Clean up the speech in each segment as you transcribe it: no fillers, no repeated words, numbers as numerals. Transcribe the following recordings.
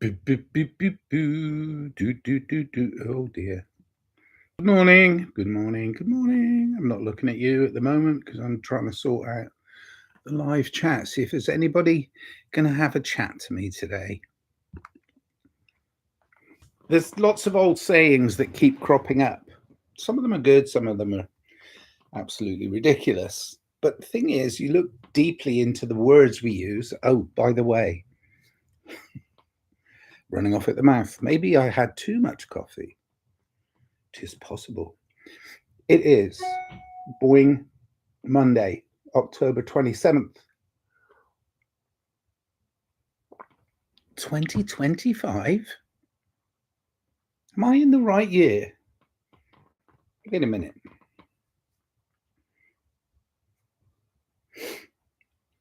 Boop, boop, boop, boop, boo. Do, do, do, do. Oh dear. Good morning. Good morning. Good morning. I'm not looking at you at the moment because I'm trying to sort out the live chat. See if there's anybody going to have a chat to me today. There's lots of old sayings that keep cropping up. Some of them are good, some of them are absolutely ridiculous. But the thing is, you look deeply into the words we use. Oh, by the way, running off at the mouth. Maybe I had too much coffee. 'Tis possible. It is Boeing Monday, October 27th, 2025. Am I in the right year? Wait a minute.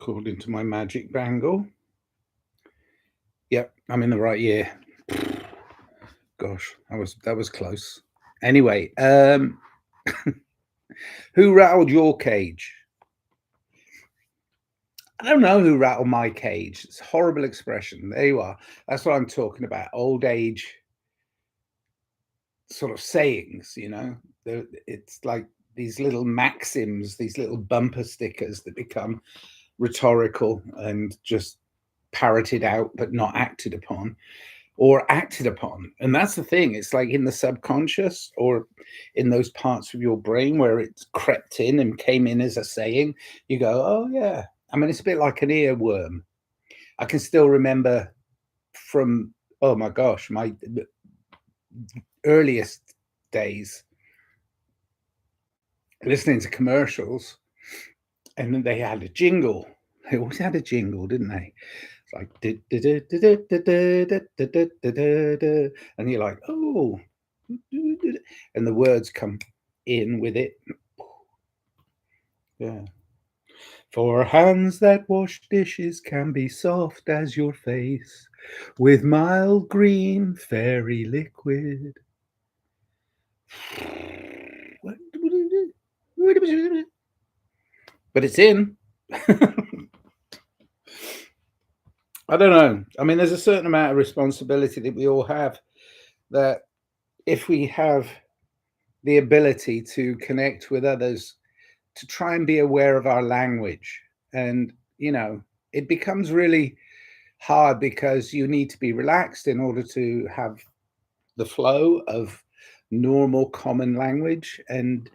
According to my magic bangle. Yep, I'm in the right year. Gosh, that was close. Anyway, who rattled your cage? I don't know who rattled my cage. It's a horrible expression. There you are. That's what I'm talking about. Old age sort of sayings, It's like these little maxims, these little bumper stickers that become rhetorical and just parroted out but not acted upon, or acted upon. And that's the thing. It's like in the subconscious or in those parts of your brain where it's crept in and came in as a saying. You go, oh yeah. I mean, it's a bit like an earworm. I can still remember from, oh my gosh, my earliest days listening to commercials, and then they had a jingle. They always had a jingle, didn't they? It's like, and you're like, oh, and the words come in with it. Yeah. For hands that wash dishes can be soft as your face, with mild green fairy liquid. But it's in. I don't know. I mean, there's a certain amount of responsibility that we all have, that if we have the ability to connect with others, to try and be aware of our language. And, it becomes really hard because you need to be relaxed in order to have the flow of normal common language. And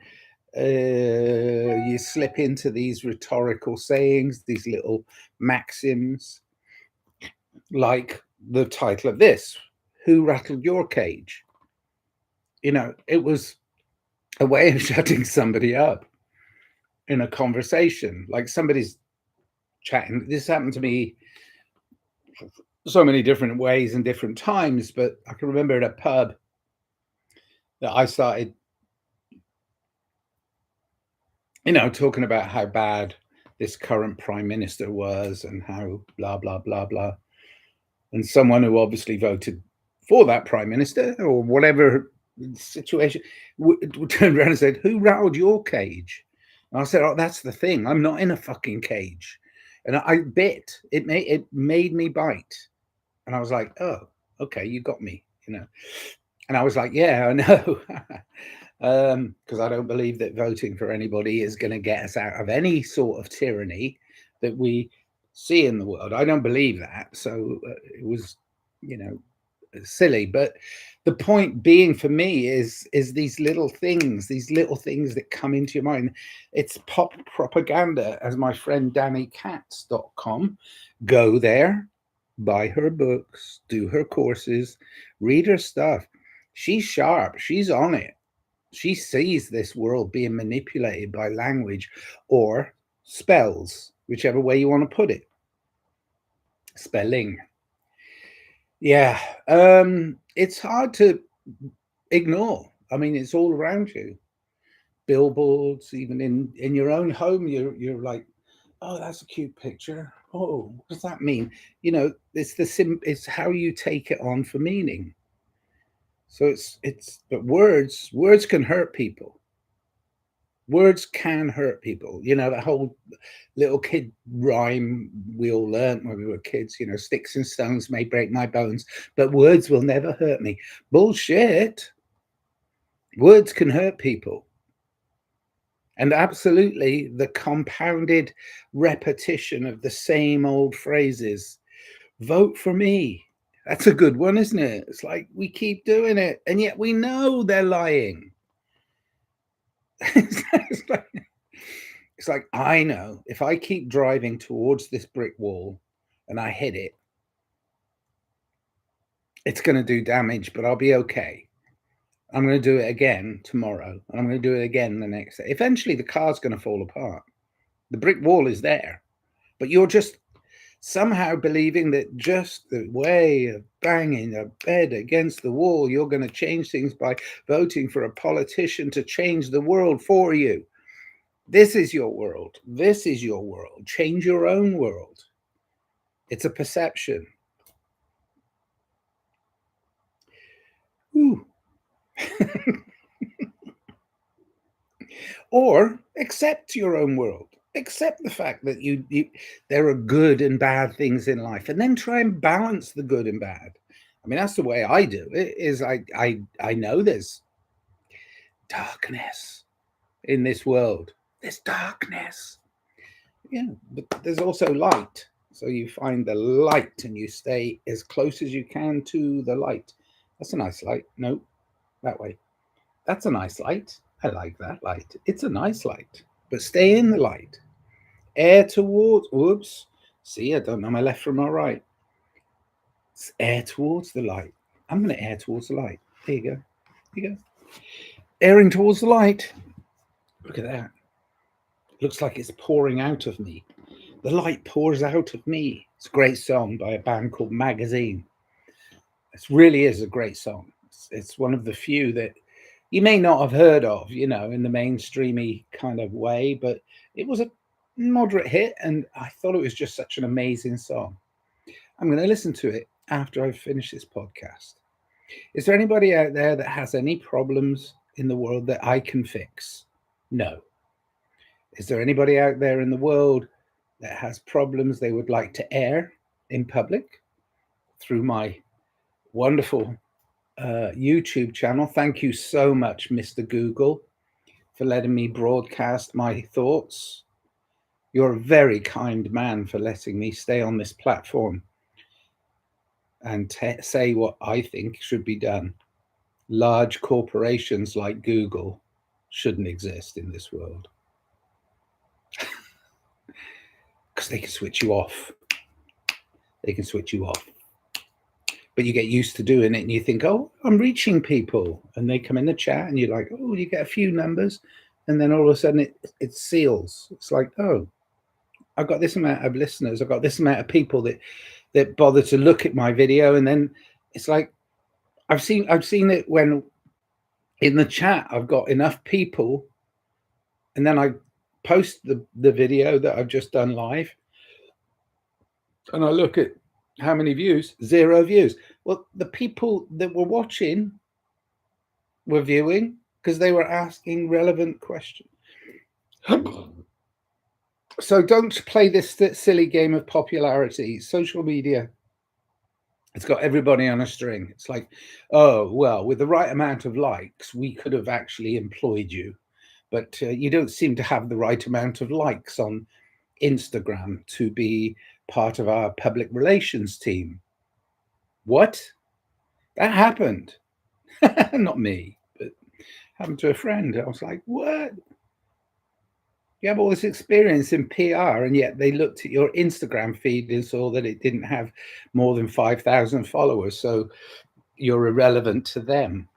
you slip into these rhetorical sayings, these little maxims, like the title of this, Who Rattled Your Cage? It was a way of shutting somebody up in a conversation. Like somebody's chatting. This happened to me so many different ways and different times, but I can remember at a pub that I started, talking about how bad this current prime minister was and how blah, blah, blah, blah. And someone who obviously voted for that prime minister or whatever situation turned around and said, who rattled your cage? And I said, oh, that's the thing. I'm not in a fucking cage. And I bit. It made me bite. And I was like, oh, okay, you got me, And I was like, yeah, I know. Because I don't believe that voting for anybody is going to get us out of any sort of tyranny that we see in the world. I don't believe that. So it was, silly. But the point being for me is these little things that come into your mind. It's pop propaganda, as my friend DannyCats.com. Go there, buy her books, do her courses, read her stuff. She's sharp. She's on it. She sees this world being manipulated by language or spells, whichever way you want to put it. Spelling. Yeah. It's hard to ignore. I mean, it's all around you. Billboards, even in your own home, you're like, oh, that's a cute picture. Oh, what does that mean? It's how you take it on for meaning. So but words can hurt people. Words can hurt people. You know, that whole little kid rhyme we all learned when we were kids, you know, sticks and stones may break my bones, but words will never hurt me. Bullshit. Words can hurt people. And absolutely, the compounded repetition of the same old phrases. Vote for me. That's a good one, isn't it? It's like we keep doing it, and yet we know they're lying. it's, like, it's like, I know if I keep driving towards this brick wall and I hit it, it's going to do damage, but I'll be okay. I'm going to do it again tomorrow, and I'm going to do it again the next day. Eventually, the car's going to fall apart. The brick wall is there, but you're just somehow believing that just the way of banging a bed against the wall, you're going to change things by voting for a politician to change the world for you. This is your world. This is your world. Change your own world. It's a perception. Ooh. Or accept your own world. Accept the fact that there are good and bad things in life, and then try and balance the good and bad. I mean, that's the way I do it. Is I know there's darkness in this world. There's darkness. Yeah, but there's also light. So you find the light and you stay as close as you can to the light. That's a nice light. No, that way. That's a nice light. I like that light. It's a nice light. But stay in the light. Air towards, whoops. See, I don't know my left from my right. It's air towards the light. I'm going to air towards the light. There you go. There you go. Airing towards the light. Look at that. Looks like it's pouring out of me. The light pours out of me. It's a great song by a band called Magazine. It really is a great song. It's one of the few that you may not have heard of, you know, in the mainstreamy kind of way, but it was a moderate hit, and I thought it was just such an amazing song. I'm going to listen to it after I finish this podcast. Is there anybody out there that has any problems in the world that I can fix? No. Is there anybody out there in the world that has problems they would like to air in public through my wonderful YouTube channel? Thank you so much, Mr. Google, for letting me broadcast my thoughts. You're a very kind man for letting me stay on this platform and say what I think should be done. Large corporations like Google shouldn't exist in this world because they can switch you off. They can switch you off. But you get used to doing it and you think, oh, I'm reaching people. And they come in the chat and you're like, oh, you get a few numbers. And then all of a sudden it seals. It's like, oh, I've got this amount of listeners. I've got this amount of people that bother to look at my video. And then it's like, I've seen it when in the chat, I've got enough people. And then I post the video that I've just done live. And I look at how many views? 0 views. Well, the people that were watching were viewing because they were asking relevant questions. So don't play this silly game of popularity. Social media, it's got everybody on a string. It's like, oh, well, with the right amount of likes, we could have actually employed you. But you don't seem to have the right amount of likes on Instagram to be part of our public relations team. What? That happened. Not me, but happened to a friend. I was like, what? You have all this experience in PR, and yet they looked at your Instagram feed and saw that it didn't have more than 5,000 followers. So you're irrelevant to them.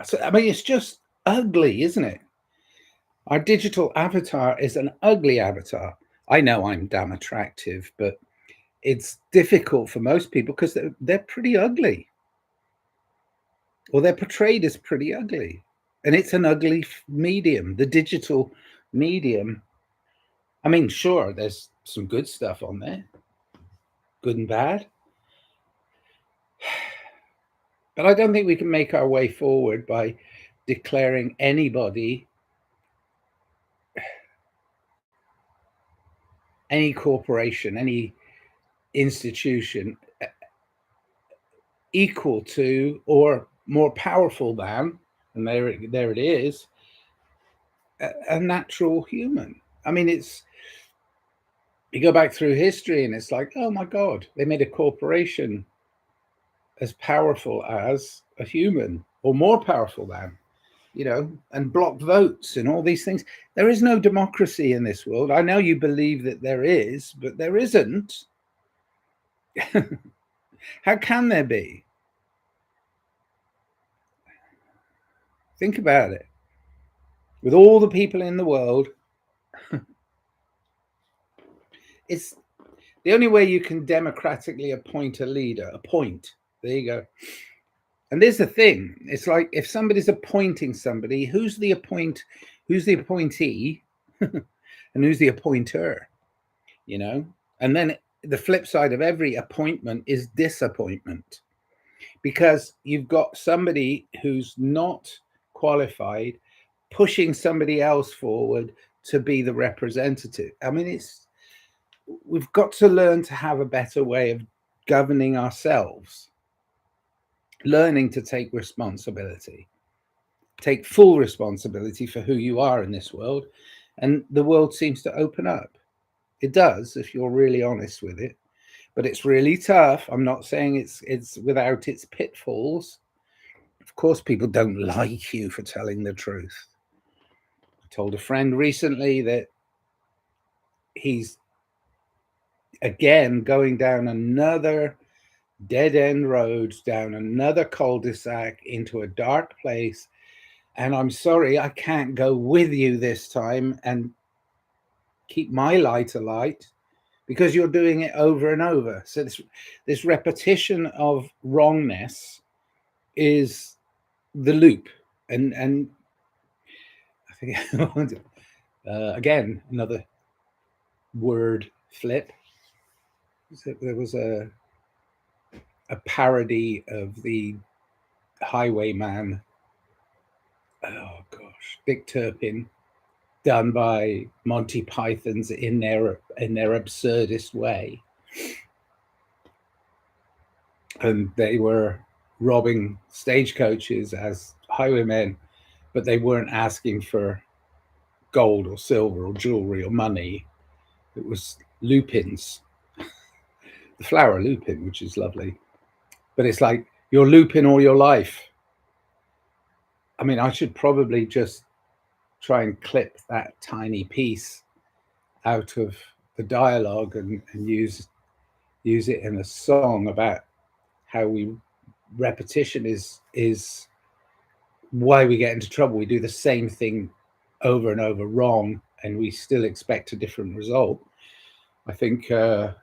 So, I mean, it's just ugly, isn't it? Our digital avatar is an ugly avatar. I know I'm damn attractive, but it's difficult for most people because they're pretty ugly. Or they're portrayed as pretty ugly. And it's an ugly medium, the digital medium. I mean, sure, there's some good stuff on there, good and bad. But I don't think we can make our way forward by declaring anybody any corporation, any institution equal to or more powerful than, and there it is, a natural human. I mean, it's, you go back through history and it's like, oh my God, they made a corporation as powerful as a human or more powerful than, and block votes and all these things. There is no democracy in this world. I know you believe that there is, but there isn't. How can there be? Think about it. With all the people in the world, it's the only way you can democratically appoint a leader. There you go. And there's the thing. It's like, if somebody's appointing somebody, who's the appointee and who's the appointer, And then the flip side of every appointment is disappointment, because you've got somebody who's not qualified pushing somebody else forward to be the representative. I mean, we've got to learn to have a better way of governing ourselves, learning to take responsibility, take full responsibility for who you are in this world. And the world seems to open up. It does, if you're really honest with it, but it's really tough. I'm not saying it's without its pitfalls. Of course, people don't like you for telling the truth. I told a friend recently that he's again going down another dead-end road, down another cul-de-sac into a dark place. And I'm sorry, I can't go with you this time and keep my light alight, because you're doing it over and over. So this repetition of wrongness is the loop. And I think again, another word flip. There was a parody of the Highwayman, oh gosh, Dick Turpin, done by Monty Python's in their absurdist way. And they were robbing stagecoaches as highwaymen, but they weren't asking for gold or silver or jewelry or money. It was lupins, the flower lupin, which is lovely. But it's like, you're looping all your life. I mean, I should probably just try and clip that tiny piece out of the dialogue and use it in a song about how repetition is why we get into trouble. We do the same thing over and over wrong, and we still expect a different result. I think, no,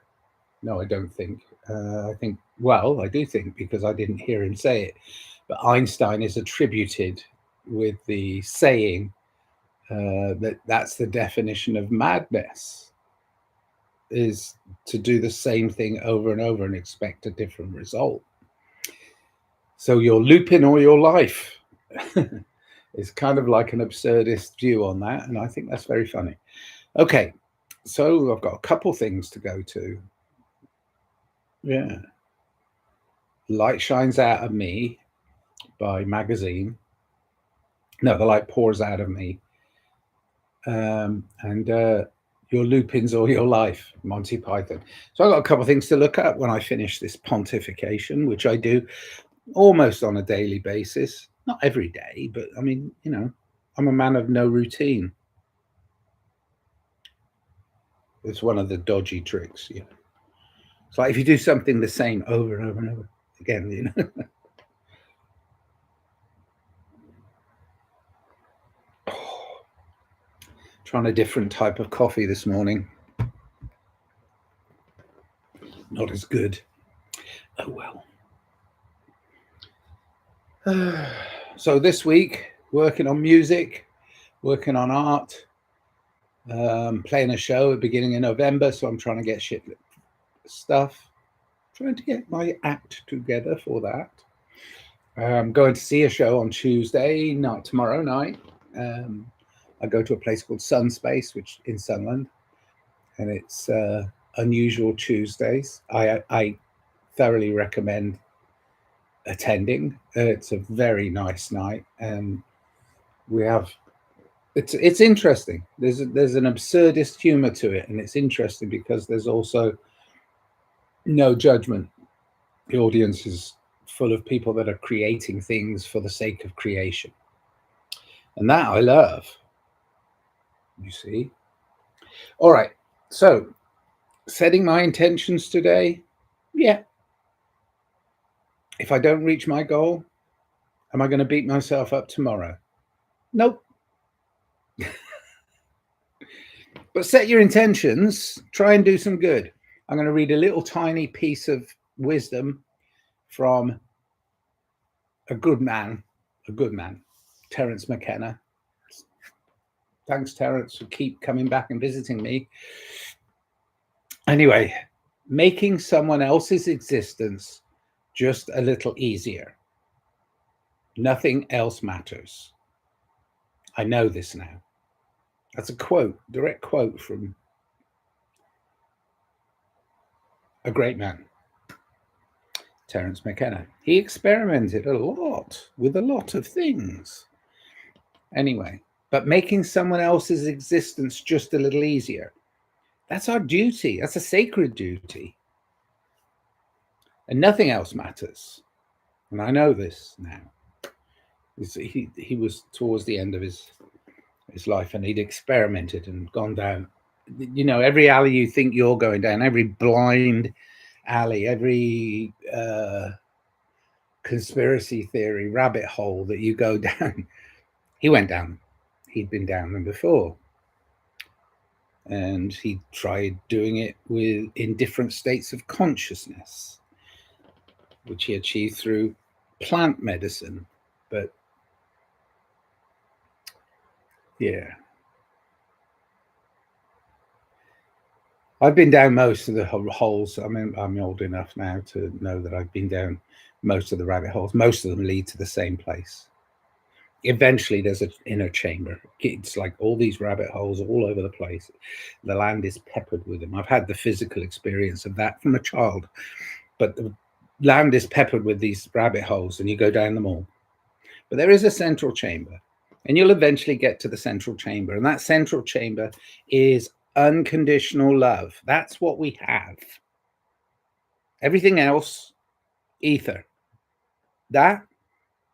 I don't think. I think, well, I do think, because I didn't hear him say it, but Einstein is attributed with the saying that's the definition of madness, is to do the same thing over and over and expect a different result. So you're looping all your life. It's kind of like an absurdist view on that, and I think that's very funny. Okay, so I've got a couple things to go to. Yeah. Light Shines Out of Me by Magazine. No, the light pours out of me. And your loopings all your life, Monty Python. So I've got a couple of things to look at when I finish this pontification, which I do almost on a daily basis. Not every day, but I mean, I'm a man of no routine. It's one of the dodgy tricks. It's like if you do something the same over and over and over again, Trying a different type of coffee this morning. Not as good. Oh well. So this week, working on music, working on art, playing a show at the beginning of November. So I'm trying to get stuff, trying to get my act together for that. I'm going to see a show on Tuesday night, tomorrow night. I go to a place called Sun Space, which in Sunland, and it's Unusual Tuesdays. I thoroughly recommend attending. It's a very nice night, and we have it's interesting. There's an absurdist humor to it, and it's interesting because there's also no judgment. The audience is full of people that are creating things for the sake of creation, and that I love. You see. All right. So, setting my intentions today. Yeah. If I don't reach my goal, am I going to beat myself up tomorrow? Nope. But set your intentions, try and do some good. I'm going to read a little tiny piece of wisdom from a good man, Terence McKenna. Thanks, Terence, for keep coming back and visiting me. Anyway, making someone else's existence just a little easier. Nothing else matters. I know this now. That's a quote, direct quote from a great man, Terence McKenna. He experimented a lot with a lot of things. Anyway, but making someone else's existence just a little easier. That's our duty. That's a sacred duty. And nothing else matters. And I know this now. He was towards the end of his life, and he'd experimented and gone down, every alley you think you're going down, every blind alley, every conspiracy theory rabbit hole that you go down, he went down. He'd been down them before, and he tried doing it in different states of consciousness, which he achieved through plant medicine. But yeah, I've been down most of the holes. I mean, I'm old enough now to know that I've been down most of the rabbit holes. Most of them lead to the same place. Eventually, there's an inner chamber. It's like all these rabbit holes all over the place. The land is peppered with them. I've had the physical experience of that from a child, but the land is peppered with these rabbit holes, and you go down them all. But there is a central chamber, and you'll eventually get to the central chamber. And that central chamber is unconditional love. That's what we have. Everything else, ether. That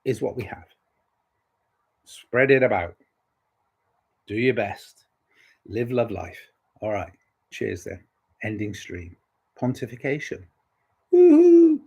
is what we have. Spread it about. Do your best. Live, love, life. All right. Cheers then. Ending stream. Pontification. Woohoo!